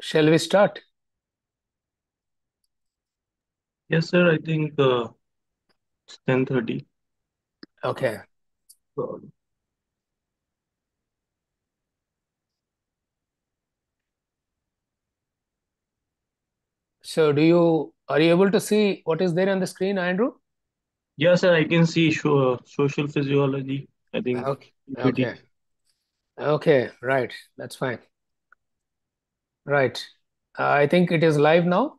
Shall we start? Yes, sir. I think it's 10:30. Okay. So are you able to see what is there on the screen, Andrew? Yes, sir. I can see social physiology. I think Okay. PPT. Okay. Okay. Right. That's fine. Right. I think it is live now.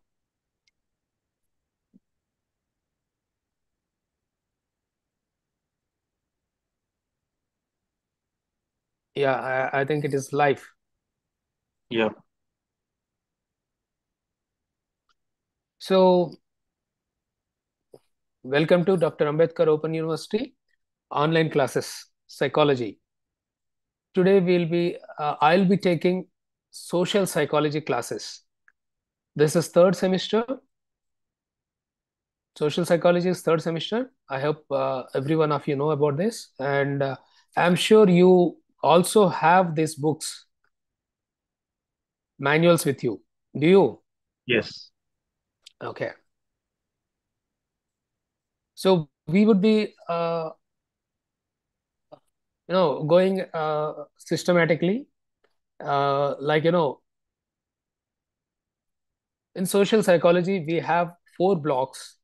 Yeah, I think it is live. Yeah. So welcome to Dr. Ambedkar Open University online classes, psychology. Today I'll be taking social psychology classes. This is third semester. Social psychology is third semester. I hope every one of you know about this, and I'm sure you also have these books, manuals with you. Do you? Yes. Okay. So we would be, going systematically. Like in social psychology, we have four blocks.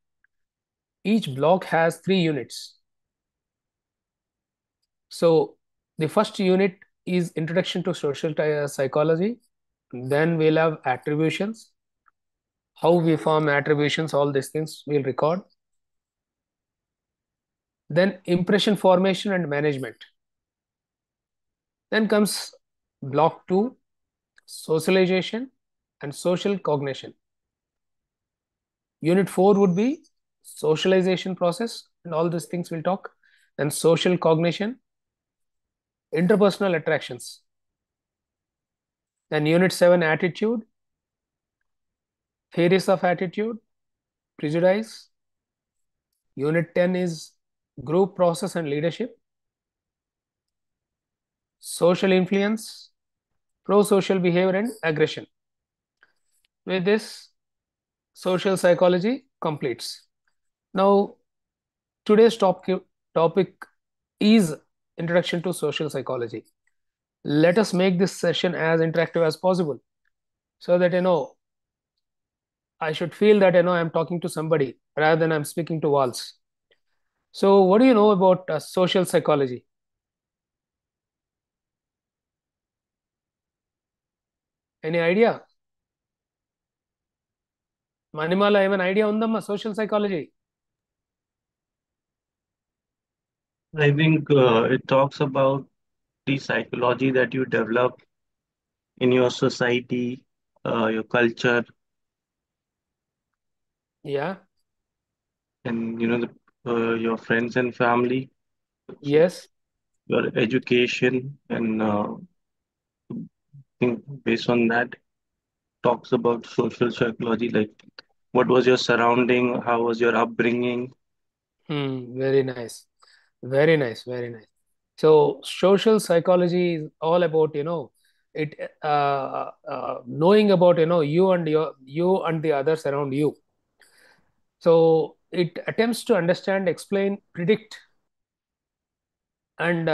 Each block has three units. So the first unit is introduction to social psychology. Then we'll have attributions, how we form attributions, all these things we'll record. Then impression formation and management. Then comes block two, socialization and social cognition. Unit four would be socialization process and all these things we'll talk. Then social cognition, interpersonal attractions. Then unit seven, attitude, theories of attitude, prejudice. Unit 10 is group process and leadership, social influence, pro-social behavior and aggression. With this, social psychology completes. Now, today's topic is introduction to social psychology. Let us make this session as interactive as possible so that I should feel that I'm talking to somebody rather than I'm speaking to walls. So, what do you know about social psychology? Any idea? Manimala, ఏమైనా idea ఉందమ్మా social psychology? I think it talks about the psychology that you develop in your society, your culture, Yeah. and your friends and family, Yes. your education, and think based on that talks about social psychology, like what was your surrounding, how was your upbringing. Very nice. Very nice. Very nice. So social psychology is all about, it knowing about, you and the others around you. So it attempts to understand, explain, predict, and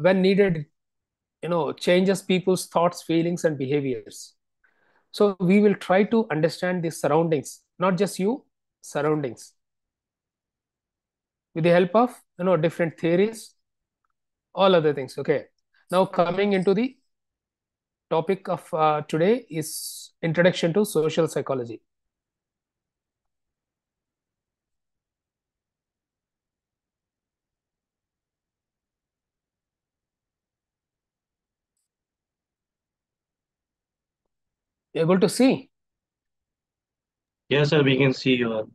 when needed, changes people's thoughts, feelings, and behaviors. So we will try to understand the surroundings, not just you, surroundings, with the help of different theories, all other things. Okay. Now coming into the topic of today is introduction to social psychology. Able to see? Yes, sir, we can see your.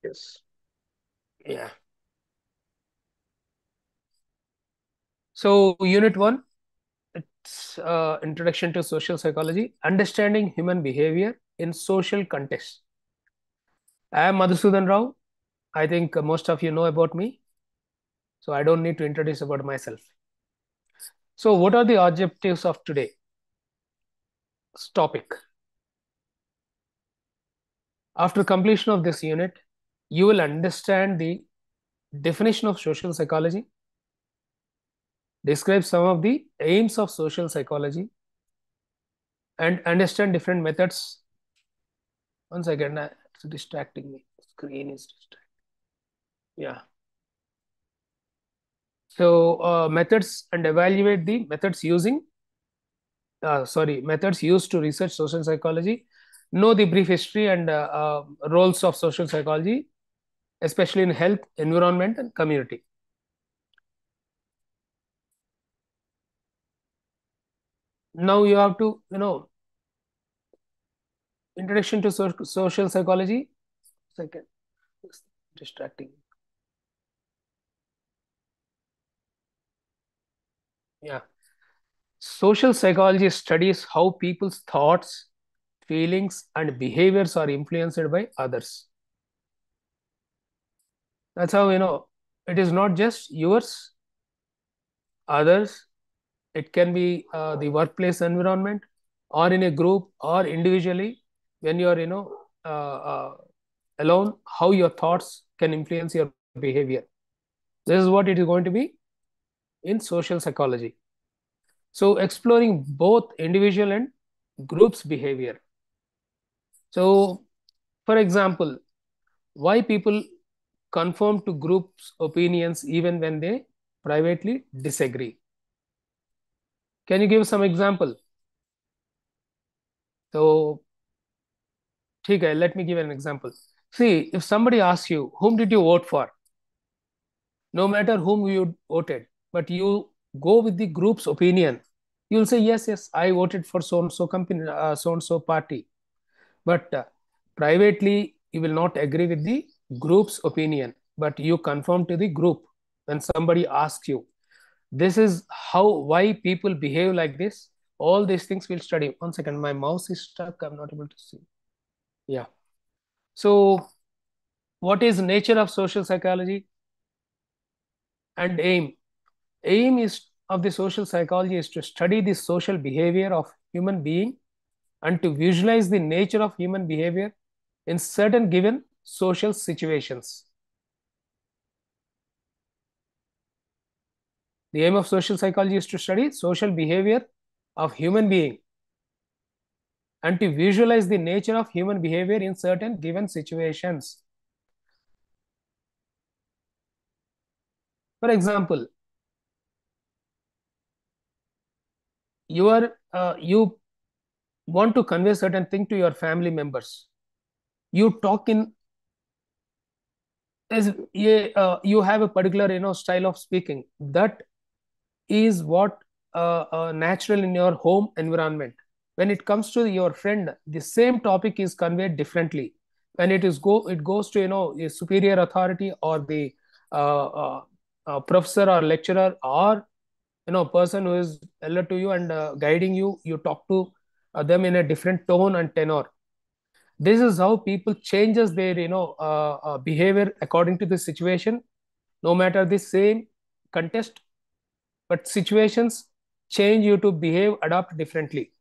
Yes. Yeah. So unit one, it's introduction to social psychology, understanding human behavior in social context. I am Madhusudan Rao. I think most of you know about me, so I don't need to introduce about myself. So what are the objectives of today? topic. After completion of this unit, you will understand the definition of social psychology, describe some of the aims of social psychology, and understand different methods. One second, it's distracting me. Screen is distracting. Yeah. So methods and evaluate the methods used to research social psychology. Know the brief history and roles of social psychology, especially in health, environment, and community. Now you have to, introduction to social psychology. Second, it's distracting. Yeah. Social psychology studies how people's thoughts, feelings, and behaviors are influenced by others. That's how, it is not just yours, others. It can be the workplace environment, or in a group, or individually. When you are, alone, how your thoughts can influence your behavior. This is what it is going to be in social psychology. So exploring both individual and groups behavior. So, for example, why people conform to groups opinions even when they privately disagree. Can you give some example? So, okay, let me give an example. See, if somebody asks you, whom did you vote for? No matter whom you voted, but you go with the group's opinion, you'll say, yes, yes, I voted for so and so company, so and so party. But privately, you will not agree with the group's opinion, but you conform to the group when somebody asks you. This is why people behave like this. All these things we'll study. One second, my mouse is stuck. I'm not able to see. Yeah. So, what is nature of social psychology and aim? Aim is of the social psychology is to study the social behavior of human being and to visualize the nature of human behavior in certain given social situations. The aim of social psychology is to study social behavior of human being and to visualize the nature of human behavior in certain given situations. For example, you want to convey certain thing to your family members. You talk in as you have a particular style of speaking that is what natural in your home environment. When it comes to your friend, the same topic is conveyed differently. When it goes to a superior authority or the professor or lecturer or person who is elder to you and guiding you, you talk to them in a different tone and tenor. This is how people changes their behavior according to the situation, no matter the same context, but situations change you to behave, adapt differently.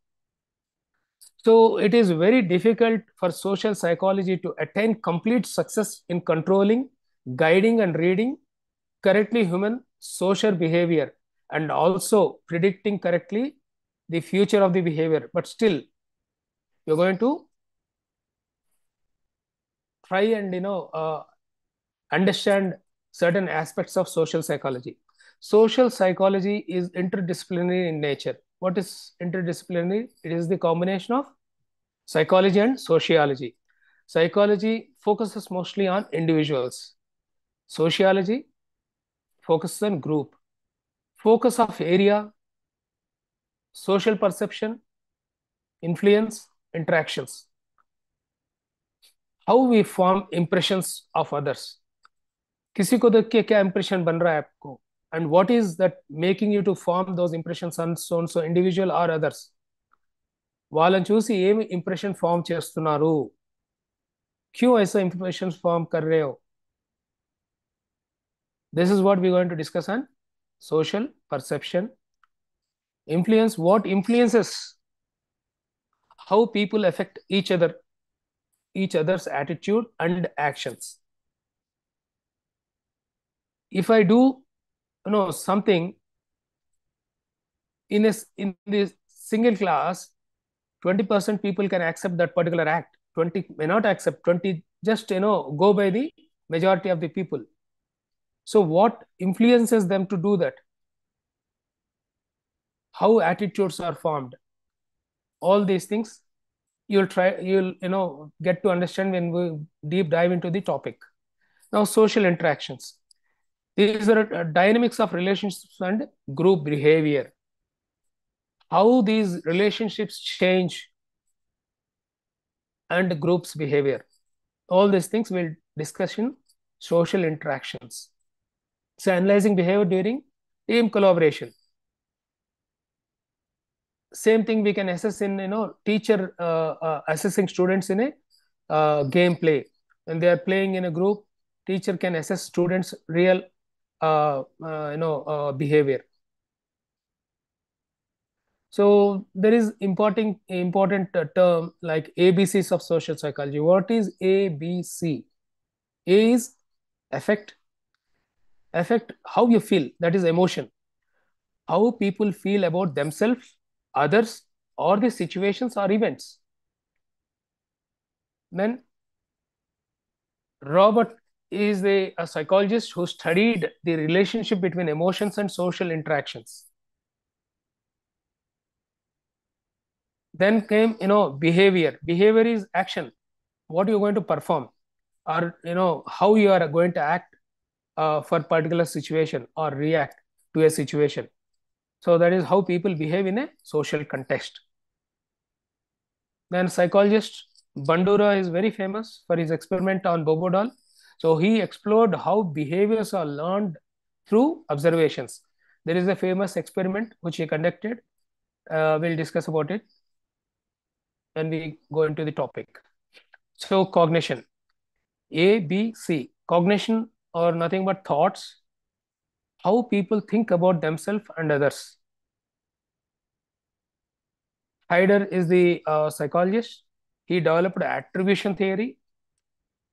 So it is very difficult for social psychology to attain complete success in controlling, guiding, and reading correctly human social behavior and also predicting correctly the future of the behavior. But still, you're going to try and understand certain aspects of social psychology. Social psychology is interdisciplinary in nature. What is interdisciplinary? It is the combination of psychology and sociology. Psychology focuses mostly on individuals. Sociology focuses on group. Focus of area, social perception, influence, interactions. How we form impressions of others. किसी को देख के क्या impression बन रहा है आपको, and what is that making you to form those impressions on so and so individual or others. వాళ్ళని చూసి ఏమి ఇంప్రెషన్ ఫామ్ చేస్తున్నారు, क्यों ऐसा इंप्रेशन फॉर्म कर रहे हो. This is what we're going to discuss on social perception. Influence, what influences how people affect each other's attitude and actions. If I do something in this single class, 20% people can accept that particular act, 20 may not accept, 20 just go by the majority of the people. So what influences them to do that? How attitudes are formed? All these things you'll get to understand when we deep dive into the topic. Now, social interactions. These are dynamics of relationships and group behavior. How these relationships change and groups behavior. All these things we'll discuss in social interactions. So analyzing behavior during team collaboration. Same thing we can assess in teacher assessing students in a game play. When they are playing in a group, teacher can assess students real behavior. So there is important term like ABCs of social psychology. What is ABC? A is affect. Affect how you feel, that is emotion. How people feel about themselves, others, or the situations or events. Then Robert is a psychologist who studied the relationship between emotions and social interactions. Then came behavior. Behavior is action, what you're going to perform, or how you are going to act for particular situation or react to a situation. So that is how people behave in a social context. Then psychologist Bandura is very famous for his experiment on Bobo doll. So he explored how behaviors are learned through observations. There is a famous experiment which he conducted. We'll discuss about it when we go into the topic. So cognition, A, B, C. Cognition are nothing but thoughts, how people think about themselves and others. Heider is the psychologist. He developed attribution theory,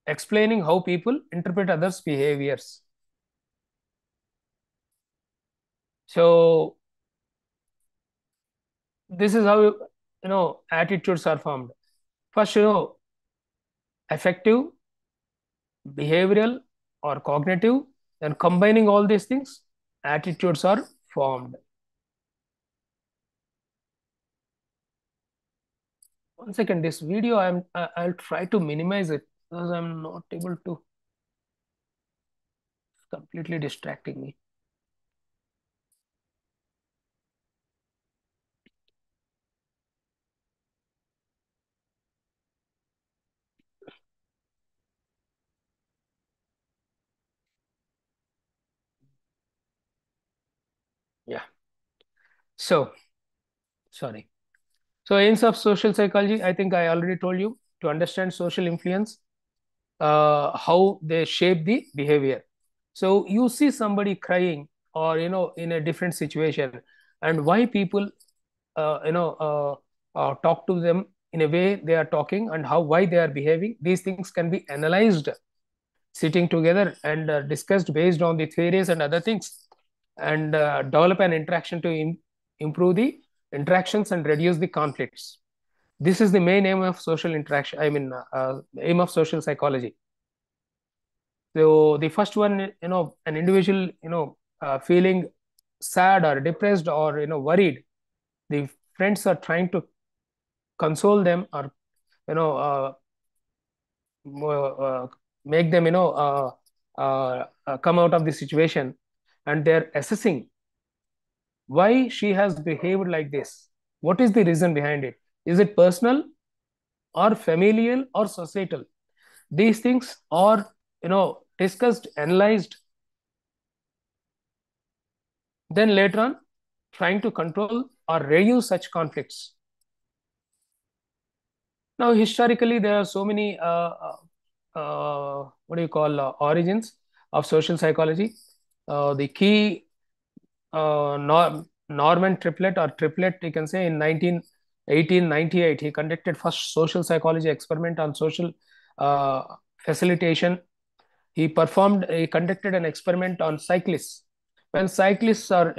explaining how people interpret others' behaviors. So this is how attitudes are formed. First, affective, behavioral, or cognitive, and combining all these things, attitudes are formed. One second, this video I'll try to minimize it because I'm not able to. It's completely distracting me. Yeah. So sorry. So aims of social psychology, I think I already told you, to understand social influence, how they shape the behavior. So you see somebody crying or in a different situation, and why people talk to them in a way they are talking, and why they are behaving. These things can be analyzed sitting together and discussed based on the theories and other things, and develop an interaction to improve the interactions and reduce the conflicts. This is the main aim of social interaction, aim of social psychology. So the first one, an individual, feeling sad or depressed or worried, the friends are trying to console them, or you know make them come out of the situation, and they're assessing why she has behaved like this. What is the reason behind it? Is it personal or familial or societal? These things are discussed, analyzed, then later on trying to control or reduce such conflicts. Now historically there are so many what do you call origins of social psychology. The key Norman triplet or triplet, you can say, in 1898, he conducted first social psychology experiment on social uh, facilitation. He conducted an experiment on cyclists. When cyclists are,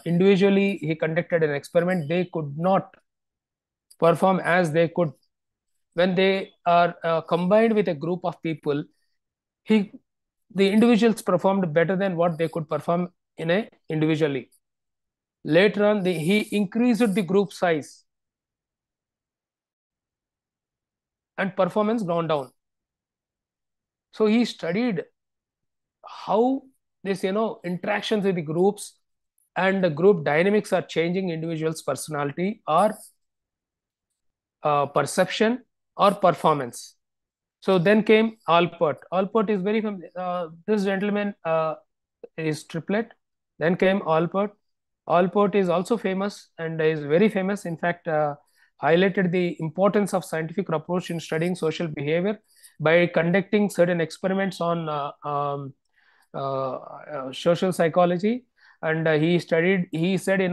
individually, he conducted an experiment. They could not perform as they could when they are combined with a group of people. He, the individuals performed better than what they could perform in a individually. Later on, he increased the group size and performance gone down. So he studied how this, interactions with the groups and the group dynamics are changing individuals' personality or perception or performance. So then came Alpert. Alpert is very familiar. This gentleman is triplet. Then came Alpert. Alpert is also famous and is very famous. In fact, highlighted the importance of scientific approach in studying social behavior by conducting certain experiments on social psychology. And he said,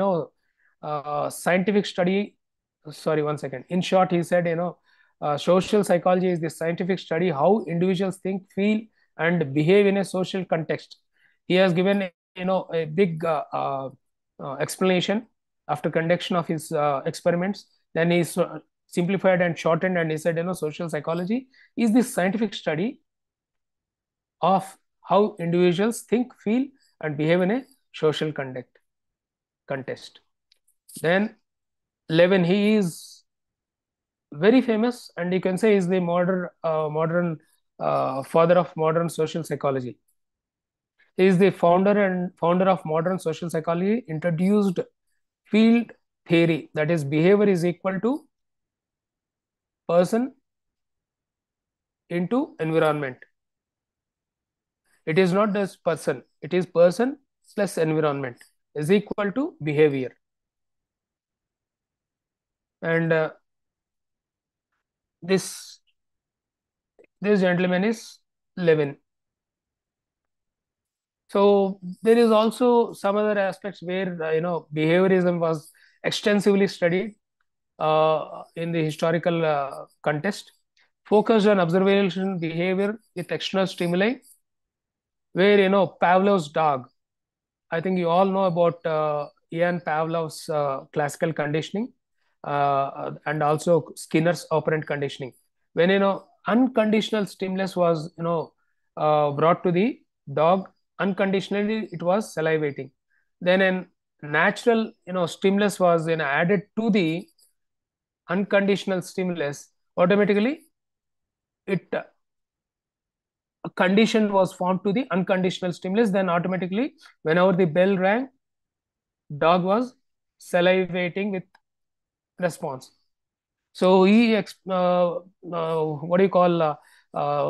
scientific study, sorry, one second. In short, he said, social psychology is the scientific study how individuals think, feel, and behave in a social context. He has given, a big explanation after conduction of his experiments. Then he simplified and shortened, and he said, social psychology is the scientific study of how individuals think, feel, and behave in a social context. Then Levin, he is very famous, and you can say is the modern father of modern social psychology. He is the founder of modern social psychology. Introduced field theory, that is, behavior is equal to person into environment. It is not just person; it is person plus environment is equal to behavior. And this this gentleman is Levin. So there is also some other aspects where behaviorism was extensively studied in the historical context, focused on observation behavior with external stimuli, where Pavlov's dog. I think you all know about Ian Pavlov's classical conditioning and also Skinner's operant conditioning. When unconditional stimulus was brought to the dog, unconditionally it was salivating. Then a natural stimulus was added to the unconditional stimulus. Automatically, it a condition was formed to the unconditional stimulus. Then automatically, whenever the bell rang, dog was salivating with response. So what do you call,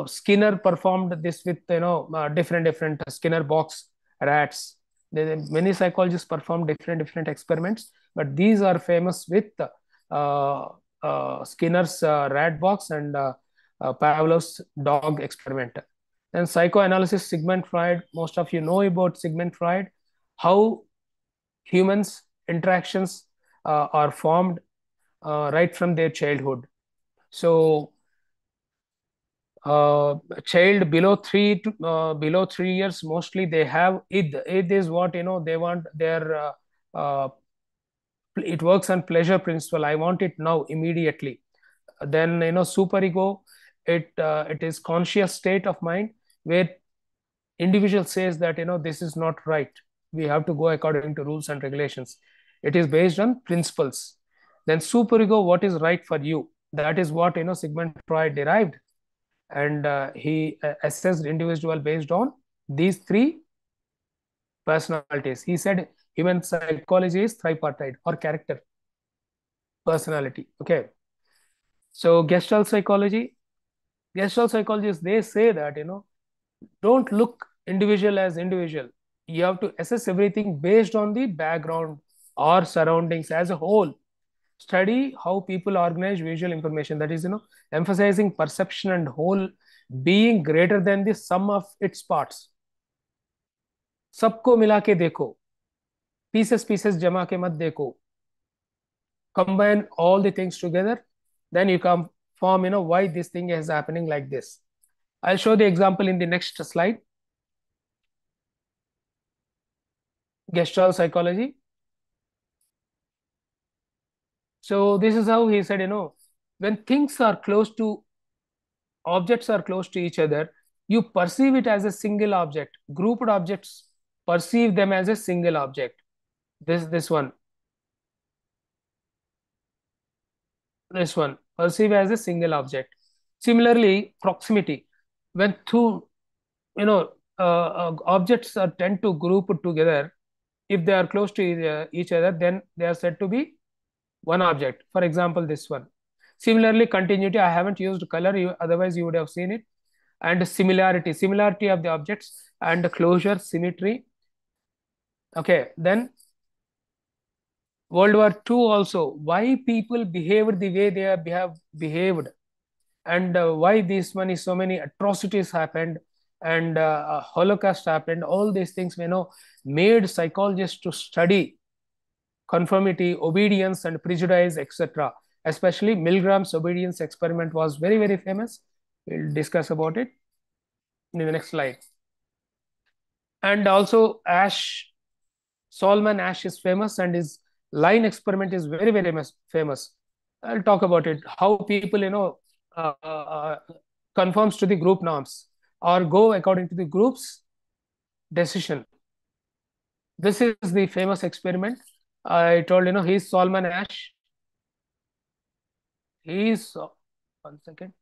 Skinner performed this with different Skinner box rats. Many psychologists perform different experiments, but these are famous with Skinner's rat box and Pavlov's dog experiment. Then psychoanalysis, Sigmund Freud. Most of you know about Sigmund Freud, how humans interactions are formed right from their childhood. So child below 3 years, mostly they have id. Id is what they want their it works on pleasure principle. I want it now, immediately. Then superego, it is conscious state of mind where individual says that this is not right, we have to go according to rules and regulations. It is based on principles. Then superego, what is right for you, that is what Sigmund Freud derived. And he assessed individual based on these three personalities. He said human psychology is tripartite or character, personality. Okay. So gestalt psychologists, they say that don't look individual as individual. You have to assess everything based on the background or surroundings as a whole. Study how people organize visual information, that is emphasizing perception and whole being greater than the sum of its parts. सबको मिला के देखो, pieces pieces जमा के मत देखो. combine all the things together, then you can form, why this thing is happening like this. I'll show the example in the next slide. Gestalt psychology. So this is how he said, when things are close to, objects are close to each other, you perceive it as a single object. Grouped objects perceive them as a single object. This one, this one, perceive as a single object. Similarly, proximity. When two, objects are tend to group together, if they are close to each other, then they are said to be one object. For example, this one. Similarly, continuity. I haven't used color, otherwise you would have seen it. And similarity of the objects, and closure, symmetry. Okay, then World War II also. Why people behaved the way they have behaved, and why this many so many atrocities happened, and Holocaust happened. All these things, made psychologists to study conformity, obedience, and prejudice, etc. Especially Milgram's obedience experiment was very, very famous. We'll discuss about it in the next slide. And also Solomon Asch is famous, and his line experiment is very, very famous. I'll talk about it. How people, conforms to the group norms or go according to the group's decision. This is the famous experiment. I told, he's Solomon Asch. He's, 1 second.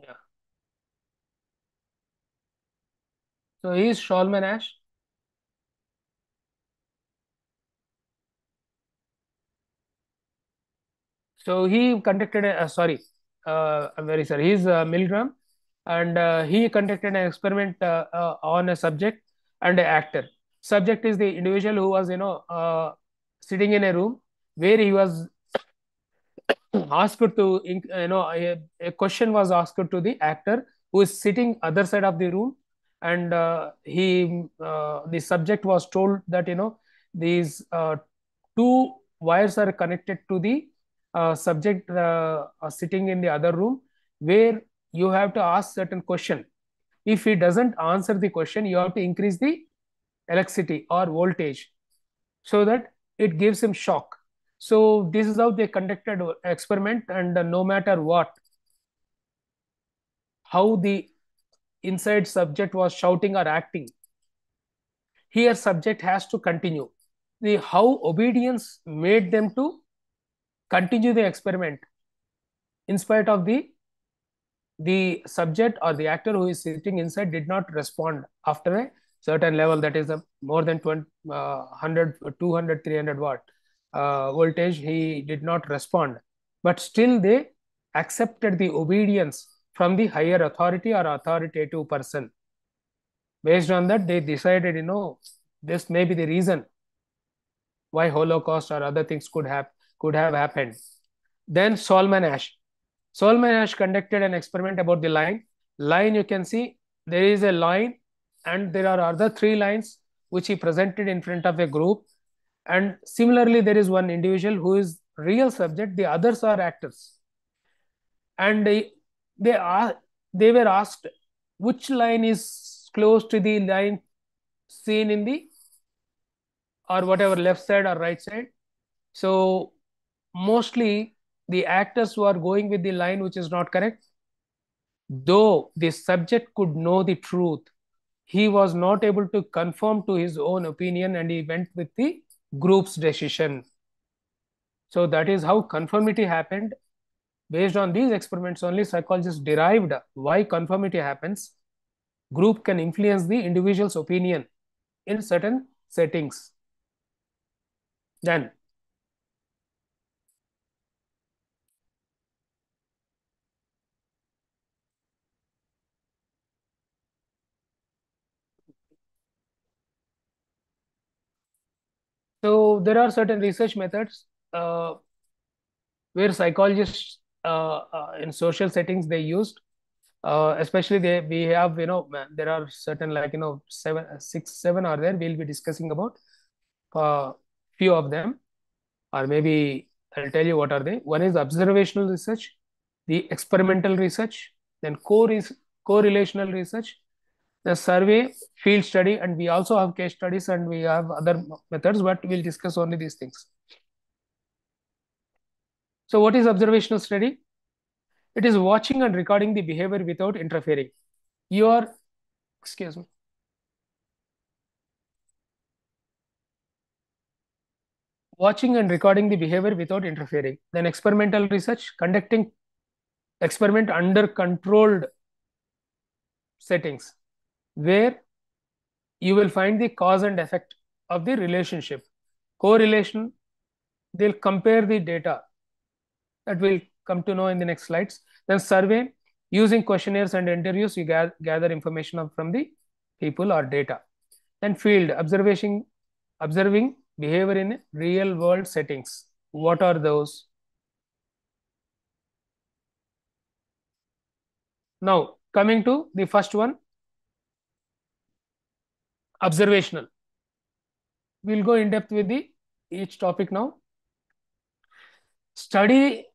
Yeah. So he's Solomon Asch. So he conducted I'm very sorry. He's Milgram, and he conducted an experiment on a subject and an actor. Subject is the individual who was, sitting in a room where he was asked to, a question was asked to the actor who is sitting other side of the room, and the subject was told that, these two wires are connected to the subject sitting in the other room, where you have to ask certain question. If he doesn't answer the question, you have to increase the electricity or voltage, so that it gives him shock. So this is how they conducted experiment, and no matter what, how the inside subject was shouting or acting, here subject has to continue. The how obedience made them to continue the experiment in spite of the subject or the actor who is sitting inside did not respond after a certain level, that is a more than 20, 100, 200, 300 watt voltage. He did not respond, but still they accepted the obedience from the higher authority or authoritative person. Based on that, they decided, this may be the reason why Holocaust or other things could have happened. Then Solomon Asch. Solomon Asch conducted an experiment about the line. Line, you can see there is a line, and there are other three lines which he presented in front of a group. And similarly, there is one individual who is real subject, the others are actors. And they were asked which line is close to the line seen in the, or whatever, left side or right side. So mostly the actors were going with the line which is not correct. Though the subject could know the truth, he was not able to conform to his own opinion, and he went with the group's decision. So that is how conformity happened. Based on these experiments only, psychologists derived why conformity happens. Group can influence the individual's opinion in certain settings. Then so there are certain research methods where psychologists in social settings they used, especially we have, there are certain, like, 7, 6, 7 are there. We'll be discussing about few of them. or maybe I'll tell you what are they. One is observational research, the experimental research, then correlational research, the survey, field study, and we also have case studies and we have other methods, but we'll discuss only these things. So what is observational study? It is watching and recording the behavior without interfering. You are, excuse me, watching and recording the behavior without interfering. Then experimental research, conducting experiment under controlled settings, where you will find the cause and effect of the relationship. Correlation, they'll compare the data, that we'll come to know in the next slides. Then survey, using questionnaires and interviews, you gather information from the people or data. Then field, observing behavior in real world settings. What are those? Now, coming to the first one, observational. We'll go in depth with the each topic now. Study,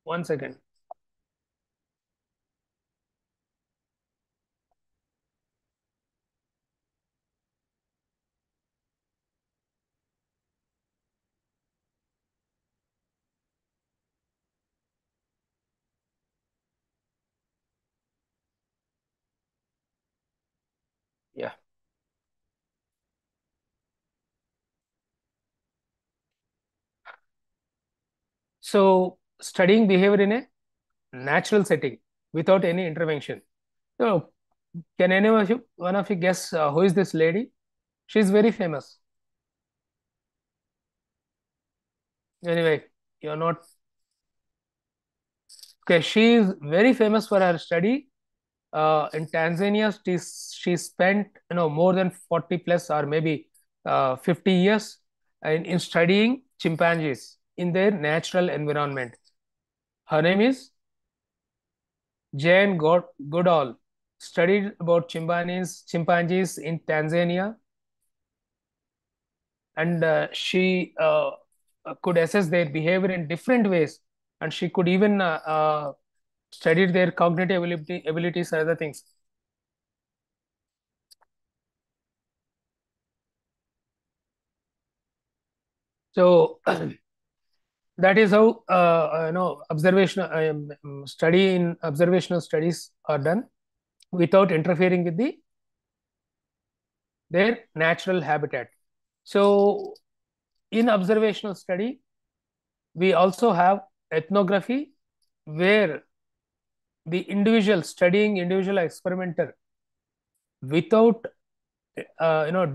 one second. Yeah. So, studying behavior in a natural setting without any intervention. So, can any of you, one of you guess who is this lady? She's very famous. Anyway, you're not. Okay, she is very famous for her study. In Tanzania, she spent more than 40 plus or maybe 50 years in studying chimpanzees in their natural environment. Her name is Jane Goodall. Studied about chimpanzees in Tanzania, and she could assess their behavior in different ways, and she could even study their cognitive abilities and other things. So that is how observational study in observational studies are done without interfering with their natural habitat. So in observational study, we also have ethnography, where the individual studying individual experimenter without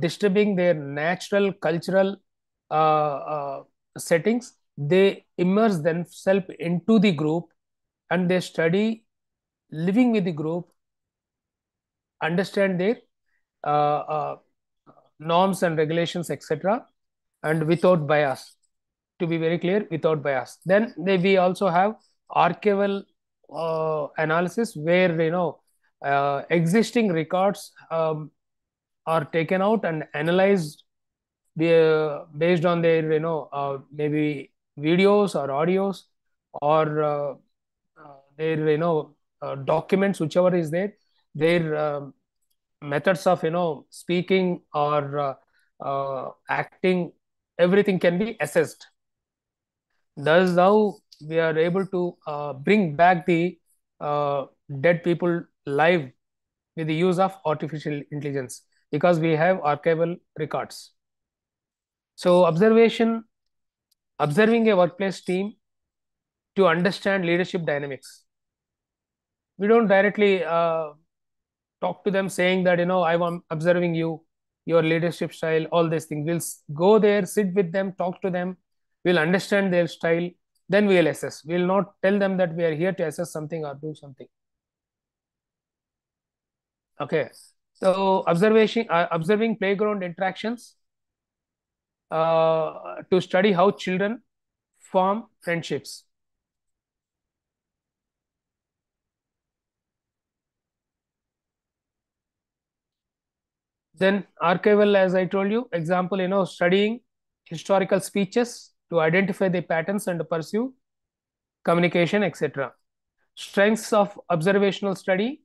disturbing their natural cultural settings, they immerse themselves into the group and they study living with the group, understand their uh, uh, norms and regulations, etc., and without bias. To be very clear, without bias. Then we also have archival analysis, where existing records are taken out and analyzed based on their maybe videos or audios or their documents, whichever is there, their methods of speaking or acting, everything can be assessed. Thus how we are able to bring back the uh, dead people live with the use of artificial intelligence, because we have archival records. So observing a workplace team to understand leadership dynamics. We don't directly talk to them saying that I'm observing you, your leadership style, all these things. We'll go there, sit with them, talk to them. We'll understand their style. Then we'll assess. We'll not tell them that we are here to assess something or do something. Okay. So observing playground interactions to study how children form friendships. Then archival, as I told you, example, studying historical speeches to identify the patterns and pursue communication, etc. Strengths of observational study.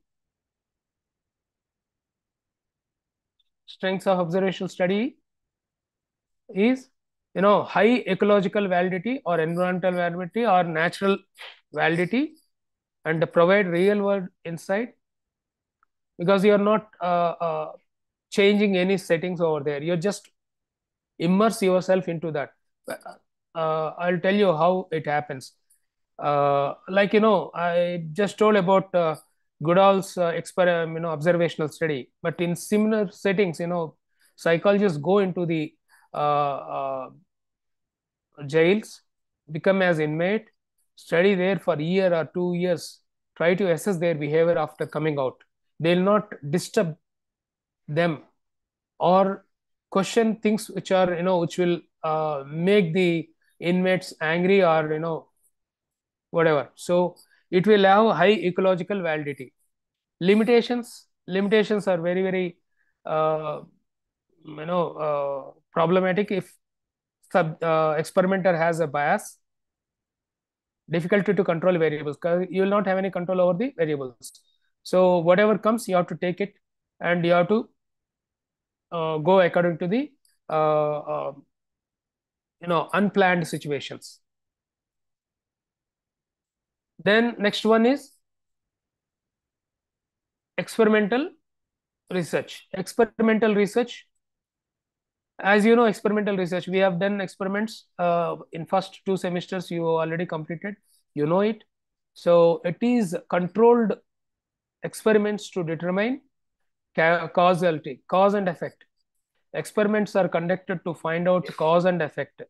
Strengths of observational study is, high ecological validity or environmental validity or natural validity, and provide real world insight, because you are not changing any settings over there. You're just immerse yourself into that. I'll tell you how it happens. Like, I just told about Goodall's observational study, but in similar settings, psychologists go into the jails, become as inmate, study there for a year or 2 years, try to assess their behavior after coming out. They'll not disturb them or question things which are, which will make the inmates angry, or whatever. So it will have high ecological validity. Limitations are very, very problematic. If experimenter has a bias, difficulty to control variables, because you will not have any control over the variables. So whatever comes, you have to take it, and you have to go according to the unplanned situations. Then next one is experimental experimental research. As you know, experimental research, we have done experiments in first 2 semesters, you already completed, it. So it is controlled experiments to determine causality, cause and effect. Experiments are conducted to find out cause and effect.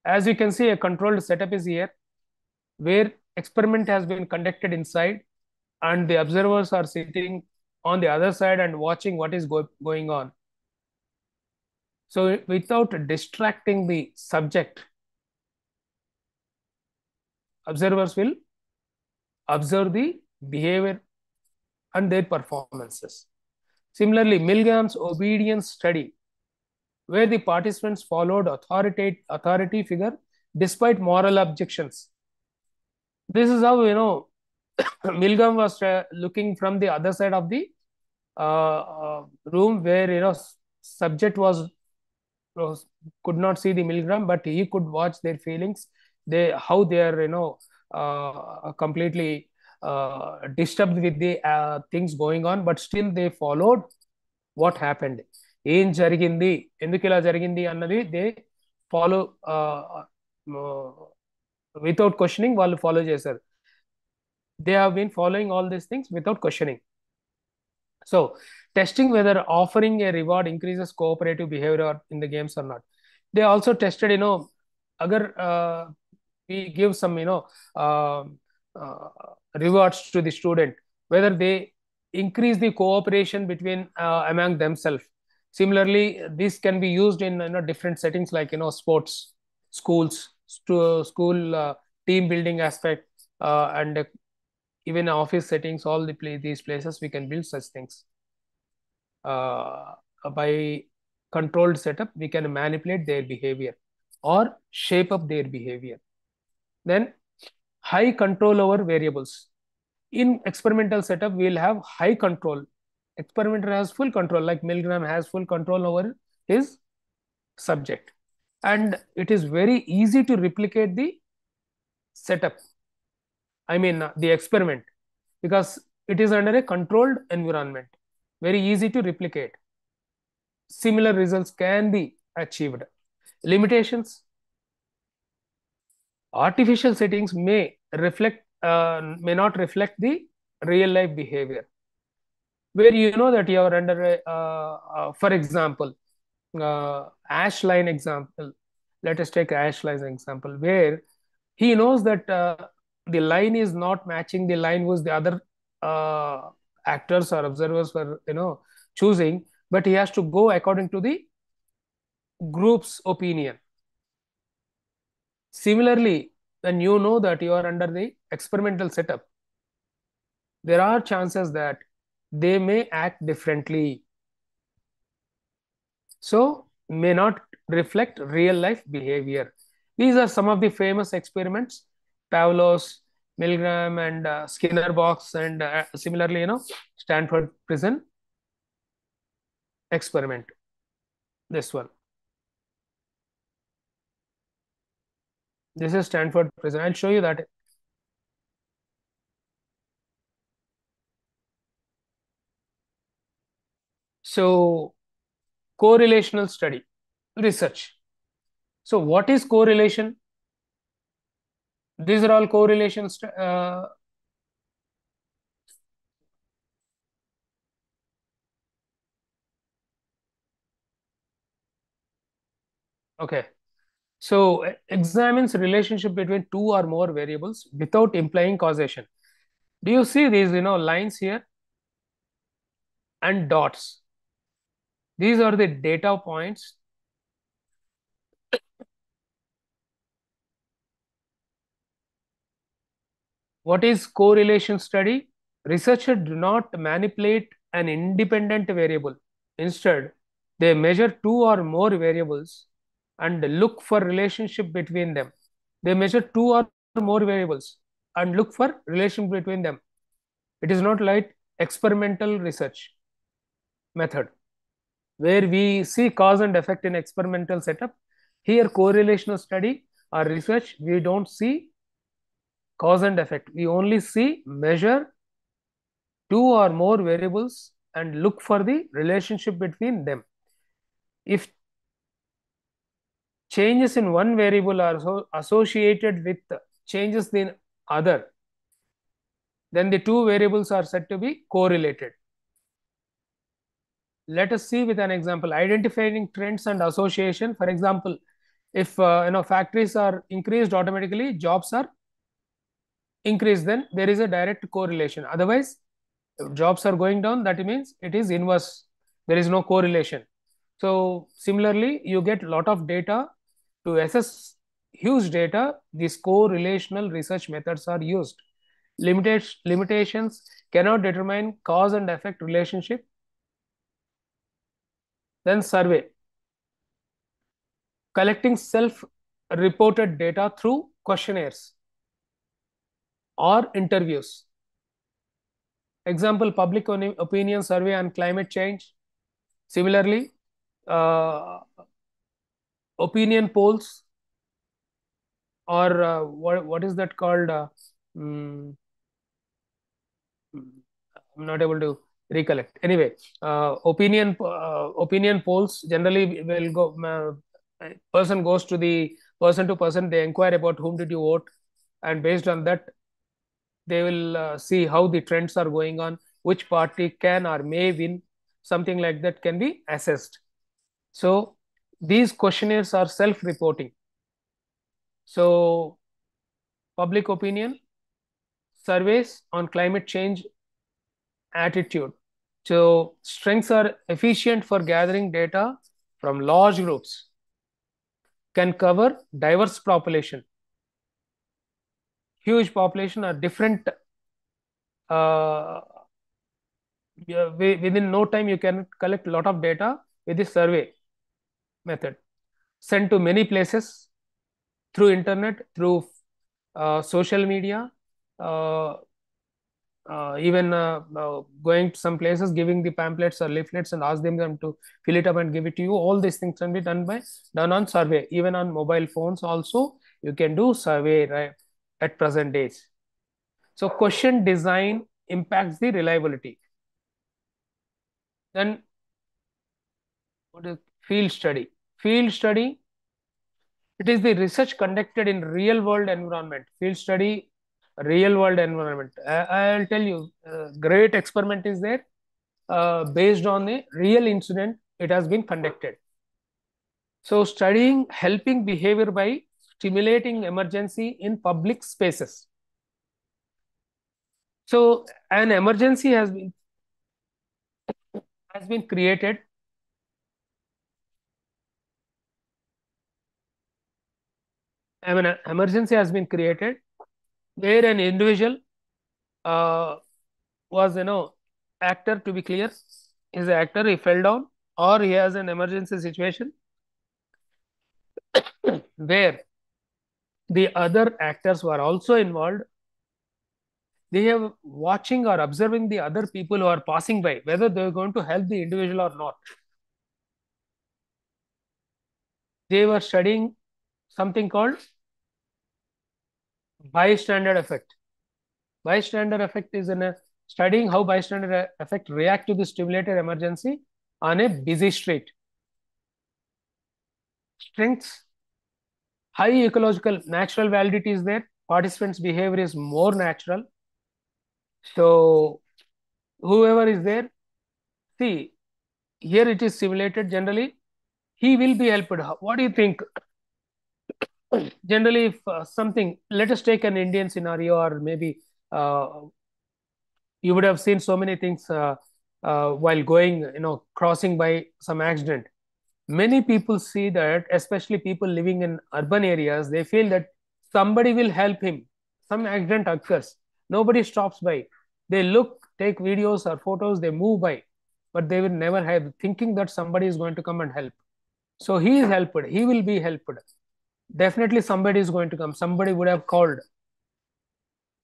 As you can see, a controlled setup is here, where experiment has been conducted inside, and the observers are sitting on the other side and watching what is going on. So without distracting the subject, observers will observe the behavior and their performances. Similarly, Milgram's obedience study, where the participants followed authority figure despite moral objections. This is how, Milgram was looking from the other side of the room, where, subject was could not see the Milgram, but he could watch their feelings, how they are, completely disturbed with the things going on, but still they followed what happened. ఏం జరిగింది, ఎందుకు ఇలా జరిగింది అన్నది they follow, without questioning వాళ్ళు follow చేశారు. They have been following all these things without questioning. So testing whether offering a reward increases cooperative behavior in the games or not. They also tested, agar we give some, uh, uh, rewards to the student, whether they increase the cooperation between among themselves. Similarly, this can be used in, different settings, like, sports, schools, school team building aspect, and even office settings, all these places we can build such things. By controlled setup, we can manipulate their behavior or shape up their behavior. Then high control over variables. In experimental setup, we will have high control. Experimenter has full control, like Milgram has full control over his subject. And it is very easy to replicate the setup, the experiment, because it is under a controlled environment. Very easy to replicate. Similar results can be achieved. Limitations. Artificial settings may not reflect the real life behavior, where you know that you are under a, for example, ash line example. Let us take ash line example, where he knows that the line is not matching the line was the other actors or observers were, choosing, but he has to go according to the group's opinion. Similarly, when you know that you are under the experimental setup, there are chances that they may act differently. so may not reflect real life behavior. These are some of the famous experiments: Pavlov's, Milgram, and Skinner box, and similarly, Stanford prison experiment. This one, this is Stanford prison. I'll show you that. So, correlational study research. So, what is correlation? These are all correlations. Okay. So, examines relationship between two or more variables without implying causation. Do you see these, lines here and dots? These are the data points. What is correlation study? Researchers do not manipulate an independent variable. Instead, they measure two or more variables and look for relationship between them. They measure two or more variables and look for relation between them. It is not like experimental research method where we see cause and effect in experimental setup. Here, correlational study or research, we don't see cause and effect. We only see measure two or more variables and look for the relationship between them. If changes in one variable are associated with changes in other, then the two variables are said to be correlated. Let us see with an example, identifying trends and association. For example, if factories are increased, automatically jobs are increased, then there is a direct correlation. Otherwise, if jobs are going down, that means it is inverse. There is no correlation. So similarly, you get a lot of data to assess huge data. These correlational research methods are used. Limitations: cannot determine cause and effect relationship. Then survey: collecting self-reported data through questionnaires or interviews. Example: public opinion survey on climate change. Similarly, uh, opinion polls, or what is that called? Mm, I'm not able to recollect. Anyway, opinion polls generally will go. Person goes to the person to person. They inquire about whom did you vote, and based on that, they will see how the trends are going on, which party can or may win. Something like that can be assessed. So these questionnaires are self-reporting. So public opinion surveys on climate change attitude. So strengths are efficient for gathering data from large groups, can cover diverse population, huge population are different. Uh, within no time, you can collect a lot of data with this survey method. Sent to many places through internet, through social media, uh, even going to some places, giving the pamphlets or leaflets and ask them to fill it up and give it to you. All these things can be done on survey. Even on mobile phones also, you can do survey, right, at present days. So question design impacts the reliability. Then what is field study? Field study, it is the research conducted in real world environment. Field study, real world environment. I'll tell you, great experiment is there. Based on a real incident, it has been conducted. So studying helping behavior by stimulating emergency in public spaces. So an emergency has been created. I mean, an emergency has been created where an individual uh, was, actor, to be clear, is an actor. He fell down or he has an emergency situation where the other actors who are also involved, they have watching or observing the other people who are passing by, whether they are going to help the individual or not. They were studying something called bystander effect. Bystander effect is in a studying how bystander effect react to the stimulated emergency on a busy street. Strengths: high ecological natural validity is there. Participants' behavior is more natural. So whoever is there, see, here it is simulated generally. He will be helped. What do you think? Generally, if something, let us take an Indian scenario, or maybe uh, you would have seen so many things while going, crossing by some accident. Many people see that, especially people living in urban areas, they feel that somebody will help him. Some accident occurs, nobody stops by. They look, take videos or photos, they move by, but they will never have thinking that somebody is going to come and help. So he is helped, he will be helped. Definitely somebody is going to come, somebody would have called,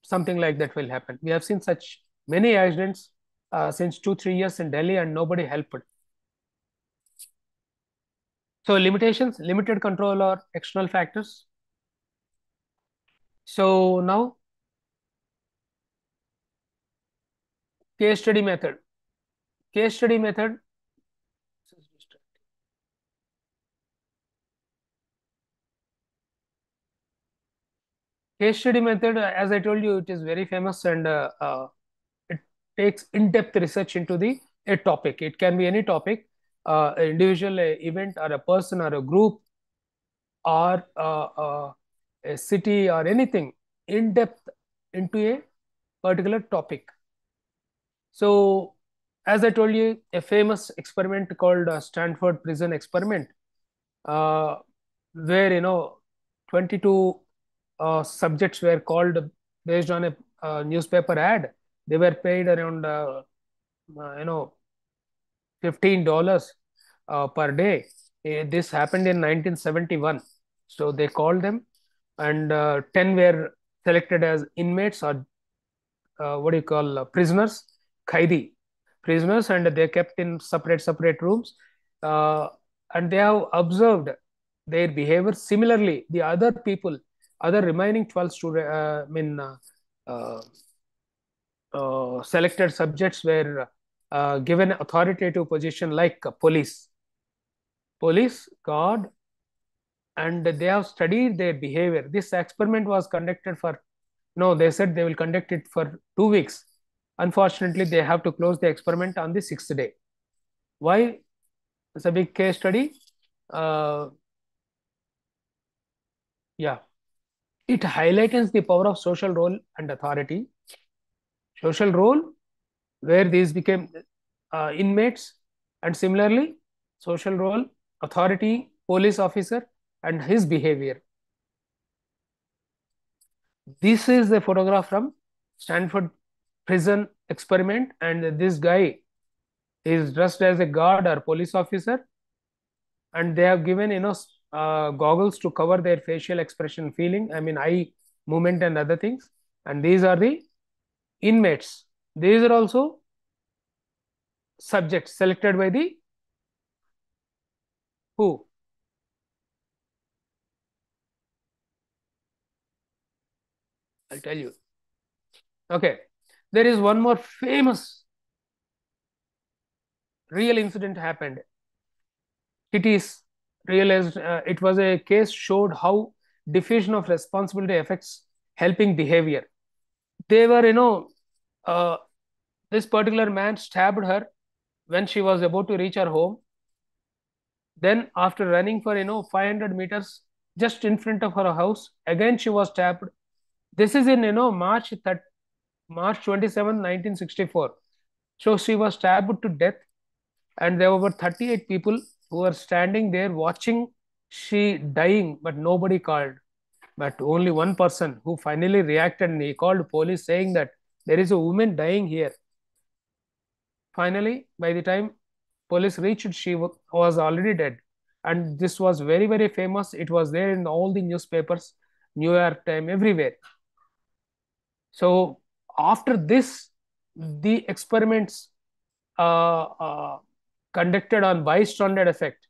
something like that will happen. We have seen such many accidents since 2 3 years in Delhi, and nobody helped. So limitations: limited control or external factors. So now, case study method. Case study method. Case study method, as I told you, it is very famous, and it takes in-depth research into the a topic. It can be any topic, an individual, a event, or a person, or a group, or a city, or anything. In-depth into a particular topic. So, as I told you, a famous experiment called Stanford Prison Experiment, uh, where 22 subjects were called based on a newspaper ad. They were paid around uh, you know $15 per day. This happened in 1971. So they called them, and 10 were selected as inmates, or what do you call, prisoners, khaidi prisoners, and they kept in separate rooms, uh, and they have observed their behavior. Similarly, the other people, other remaining 12 student, uh, selected subjects were given authoritative position like police guard, and they have studied their behavior. This experiment was conducted for, no, they said they will conduct it for 2 weeks. Unfortunately, they have to close the experiment on the sixth day. Why? It's a big case study. Uh, yeah, it highlights the power of social role and authority. Social role, where these became inmates, and similarly, social role, authority, police officer, and his behavior. This is a photograph from Stanford prison experiment, and this guy is dressed as a guard or police officer, and they have given goggles to cover their facial expression, feeling, I mean, eye movement and other things. And these are the inmates. These are also subjects selected by the who? I'll tell you. Okay, there is one more famous real incident happened. It is realized, it was a case showed how diffusion of responsibility affects helping behavior. They were, uh, this particular man stabbed her when she was about to reach her home. Then, after running for 500 meters just in front of her house, again she was stabbed. This is in March 27, 1964. So she was stabbed to death, and there were 38 people who were standing there watching she dying, but nobody called. But only one person who finally reacted, and he called police, saying that there is a woman dying here. Finally, by the time police reached, she was already dead. And this was very, very famous. It was there in all the newspapers, New York Times, everywhere. So after this, the experiments uh, conducted on bystander effect,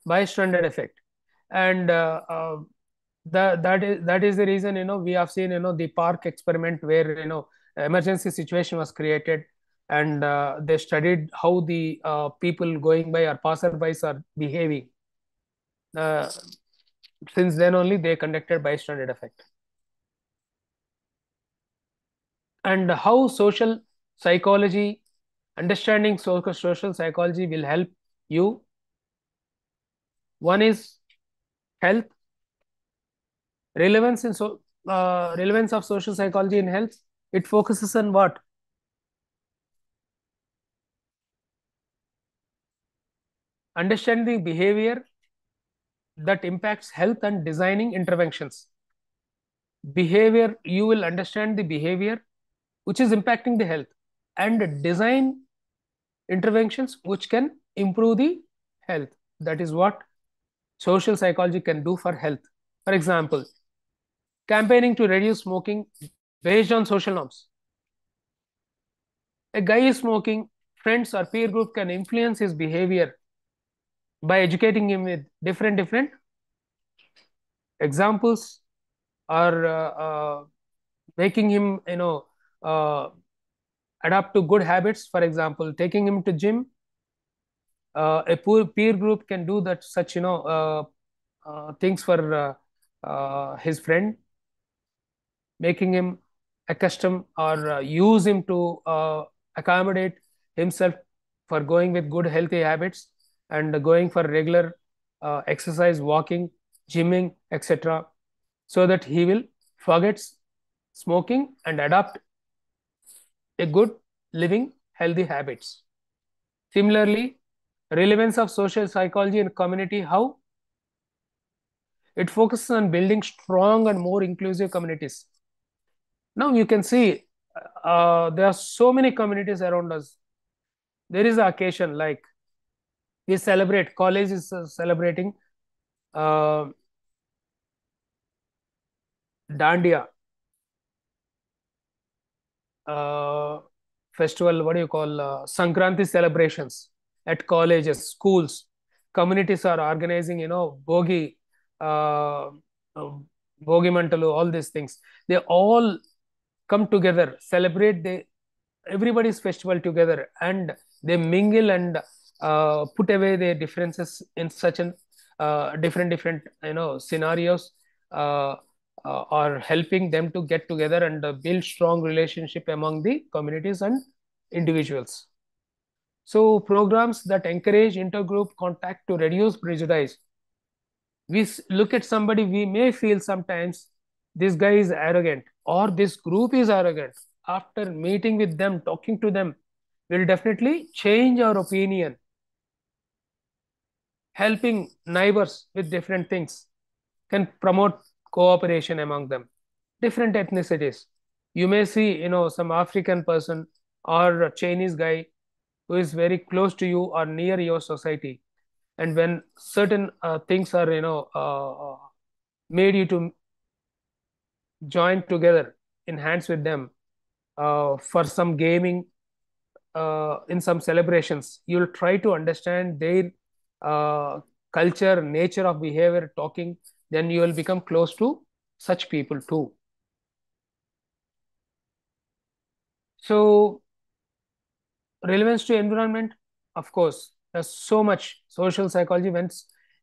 and that is the reason, we have seen, the park experiment, where, emergency situation was created, and they studied how the people going by or passerbys are behaving. uh, since then only they conducted bystander effect. And how social psychology, understanding social psychology will help you. One is health, relevance of social psychology in health. It focuses on what? Understanding behavior that impacts health and designing interventions. Behavior, you will understand the behavior which is impacting the health, and design interventions which can improve the health. That is what social psychology can do for health. For example, campaigning to reduce smoking based on social norms. A guy is smoking, friends or peer group can influence his behavior by educating him with different examples, or making him, uh, adapt to good habits. For example, taking him to gym. A poor peer group can do that, such, things for his friend, making him accustomed, or use him to accommodate himself for going with good healthy habits, and going for regular exercise, walking, gymming, etc., so that he will forget smoking and adopt a good living healthy habits. Similarly, relevance of social psychology in community, how it focuses on building strong and more inclusive communities. Now you can see, there are so many communities around us. There is an occasion like we celebrate, college is celebrating uh, Dandiya uh, festival, what do you call, Sankranti celebrations at colleges, schools. Communities are organizing, Bogi, uh, uh, Bogi Mantalu, all these things. They all come together, celebrate everybody's festival together, and they mingle and put away their differences in such an different scenarios, uh, are helping them to get together and build strong relationship among the communities and individuals. So programs that encourage intergroup contact to reduce prejudice. We look at somebody, we may feel sometimes this guy is arrogant or this group is arrogant. After meeting with them, talking to them, will definitely change our opinion. Helping neighbors with different things can promote cooperation among them. Different ethnicities, you may see, some African person or a Chinese guy who is very close to you or near your society, and when certain things are, made you to join together in hands with them for some gaming, in some celebrations, you'll try to understand their uh, culture, nature of behavior, talking, then you will become close to such people too. So relevance to environment, of course, there's so much social psychology when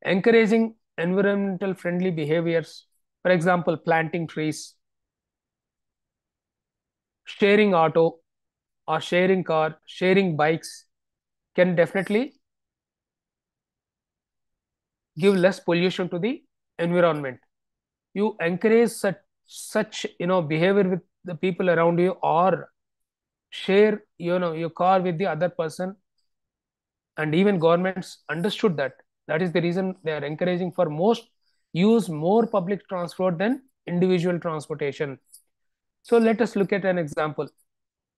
encouraging environmental friendly behaviors. For example, planting trees, sharing auto or sharing car, sharing bikes can definitely give less pollution to the environment. You encourage such behavior with the people around you, or share your car with the other person, and even governments understood that. That is the reason they are encouraging for most use more public transport than individual transportation. So let us look at an example.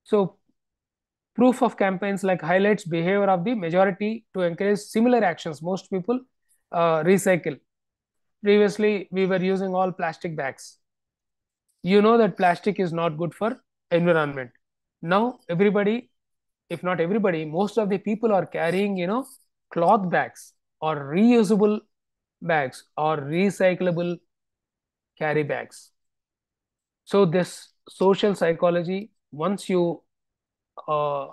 So Proof of campaigns like highlights behavior of the majority to encourage similar actions. Most people recycle. Previously, we were using all plastic bags. You know that plastic is not good for environment. Now everybody, if not everybody, most of the people are carrying, cloth bags or reusable bags or recyclable carry bags. So this social psychology, once you uh,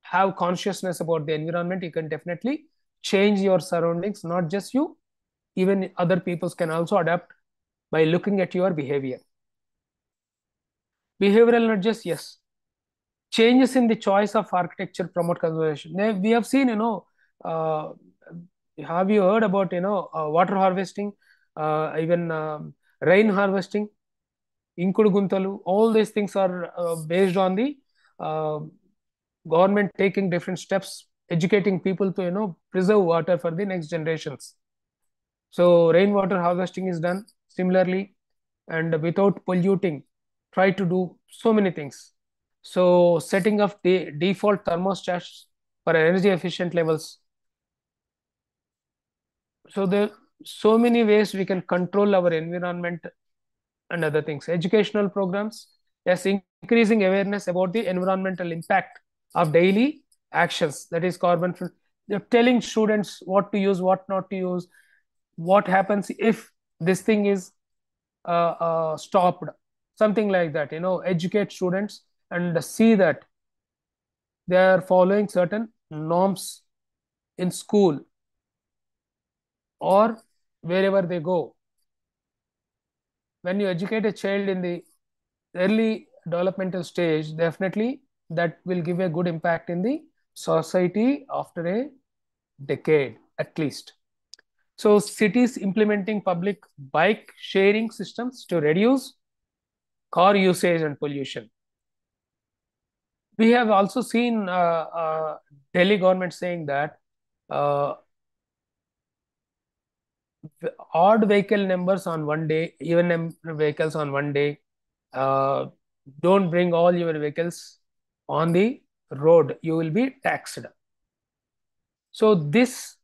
have consciousness about the environment, you can definitely change your surroundings. Not just you, even other peoples can also adapt by looking at your behavior. Behavioral nudges, yes. Changes in the choice of architecture promote conservation. We have seen, uh, have you heard about, water harvesting, even rain harvesting, inkudu guntalu? All these things are based on the uh, government taking different steps, educating people to, preserve water for the next generations. So rainwater harvesting is done similarly, and without polluting, try to do so many things. So setting up the default thermostats for energy efficient levels. So there are so many ways we can control our environment and other things. Educational programs, yes, increasing awareness about the environmental impact of daily actions, that is carbon. They're telling students what to use, what not to use, what happens if this thing is stopped, something like that. Educate students and see that they are following certain norms in school or wherever they go. When you educate a child in the early developmental stage, definitely that will give a good impact in the society after a decade at least. So cities implementing public bike sharing systems to reduce car usage and pollution. We have also seen Delhi government saying that uh, odd vehicle numbers on one day, even vehicles on one day, uh, don't bring all your vehicles on the road, you will be taxed. So this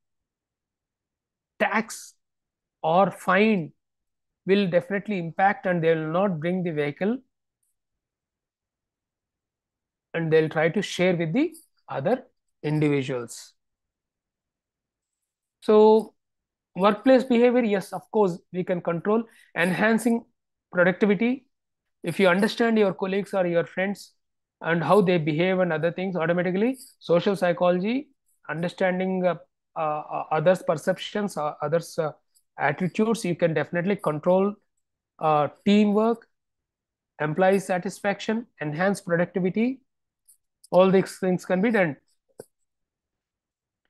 tax or fine will definitely impact, and they will not bring the vehicle, and they'll try to share with the other individuals. So workplace behavior, yes, of course, we can control. Enhancing productivity, if you understand your colleagues or your friends and how they behave and other things, automatically social psychology, understanding others perceptions, others attitudes, you can definitely control teamwork, employee satisfaction, enhance productivity. All these things can be done.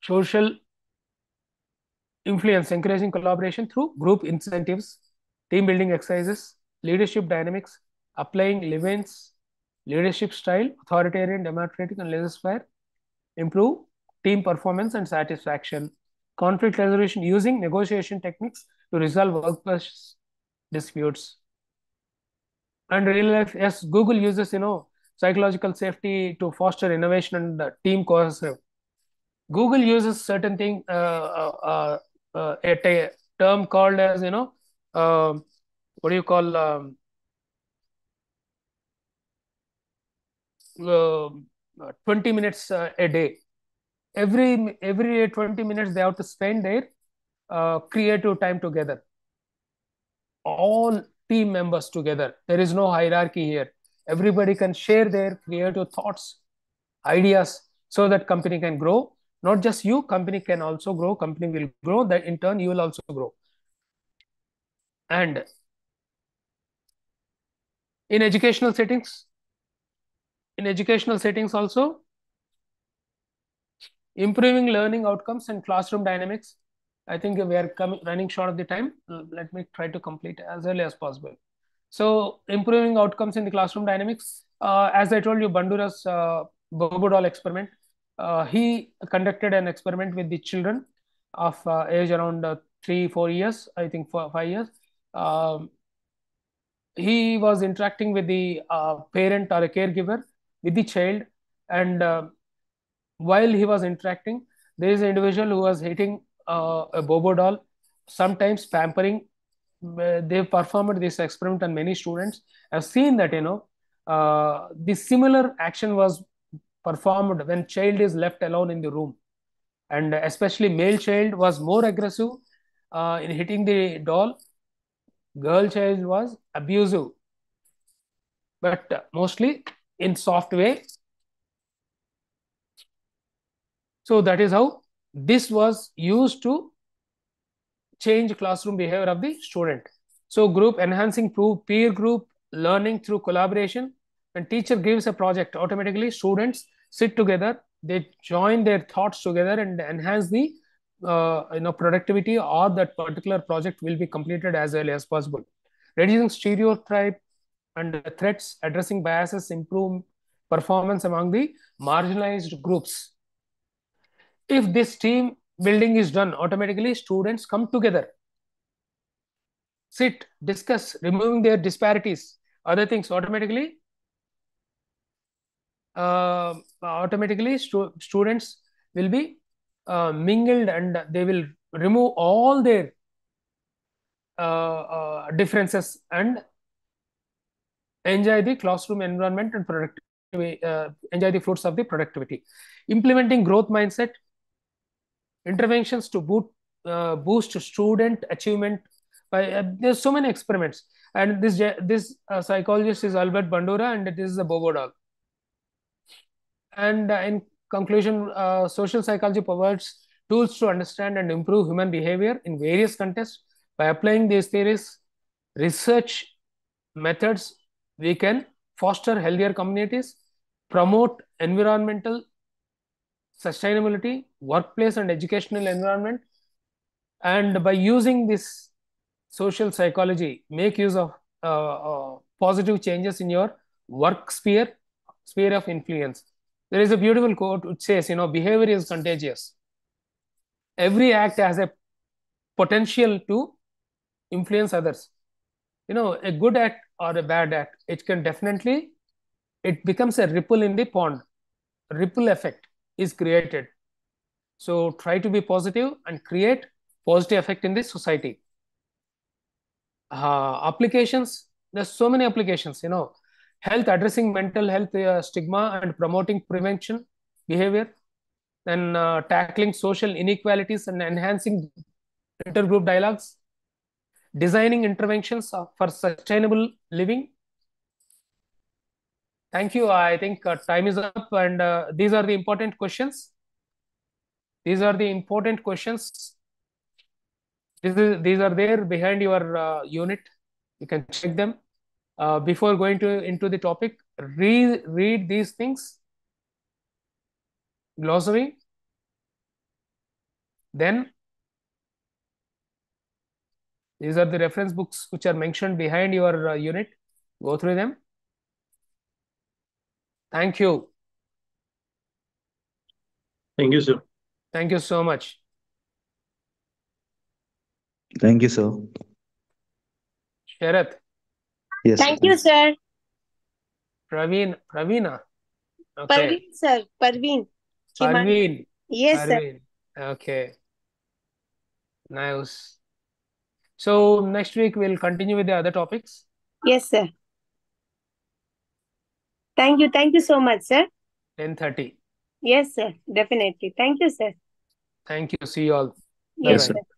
Social influence, encouraging collaboration through group incentives, team building exercises, leadership dynamics, applying Levin's leadership style, authoritarian, democratic, and laissez-faire, improve team performance and satisfaction, conflict resolution using negotiation techniques to resolve workplace disputes. And real life, yes, Google uses, psychological safety to foster innovation and team cohesive. Google uses certain thing, a term called as, what do you call, 20 minutes a day. Every 20 minutes they have to spend their creative time together. All team members together. There is no hierarchy here. Everybody can share their creative thoughts, ideas, so that company can grow. Not just you, company can also grow. Company will grow. That in turn you will also grow. And in educational settings, also, improving learning outcomes and classroom dynamics. I think we are running short of the time. Let me try to complete as early as possible. So improving outcomes in the classroom dynamics, as I told you, Bandura's Bobo doll experiment, he conducted an experiment with the children of age around 3 4 years, I think 5 years. um, he was interacting with the parent or a caregiver with the child, And while he was interacting, there is an individual who was hitting a bobo doll, sometimes pampering. They performed this experiment on many students. I've seen that, this similar action was performed when child is left alone in the room, and especially male child was more aggressive in hitting the doll. Girl child was abusive, but mostly in soft way. So that is how this was used to change classroom behavior of the student. So group enhancing through peer group learning through collaboration. When teacher gives a project, automatically students sit together, they join their thoughts together and enhance the productivity, or that particular project will be completed as early as possible. Reducing stereotype and threats, addressing biases, improve performance among the marginalized groups. If this team building is done, automatically students come together, sit, discuss, removing their disparities, other things, automatically students will be mingled, and they will remove all their differences and enjoy the classroom environment and productivity, enjoy the fruits of the productivity. Implementing growth mindset, interventions to boost student achievement by there's so many experiments, and this psychologist is Albert Bandura, and it is a bobo dog. And in conclusion, social psychology provides tools to understand and improve human behavior in various contexts. By applying these theories, research methods, we can foster healthier communities, promote environmental sustainability, workplace and educational environment, and by using this social psychology, make use of positive changes in your work sphere of influence. There is a beautiful quote which says, behavior is contagious. Every act has a potential to influence others. A good act or a bad act, it becomes a ripple in the pond. Ripple effect is created. So try to be positive and create positive effect in the society. Applications, there's so many applications, health, addressing mental health stigma and promoting prevention behavior, then tackling social inequalities and enhancing intergroup dialogues, designing interventions for sustainable living. Thank you. I think time is up, and these are the important questions. These are the important questions. These are there behind your unit. You can check them. Before going into the topic, read these things, glossary. Then these are the reference books which are mentioned behind your unit. Go through them. Thank you. Thank you, sir. Thank you so much. Thank you, sir. Sharath, Yes, Thank you, sir. Praveena. Okay. Parveen, sir. Parveen. Chimani. Parveen. Yes, sir. Parveen. Okay. Nice. So next week we'll continue with the other topics. Yes, sir. Thank you. Thank you so much, sir. 10:30. Yes, sir. Definitely. Thank you, sir. Thank you. See you all. Yes, yes, Bye-bye. sir. sir.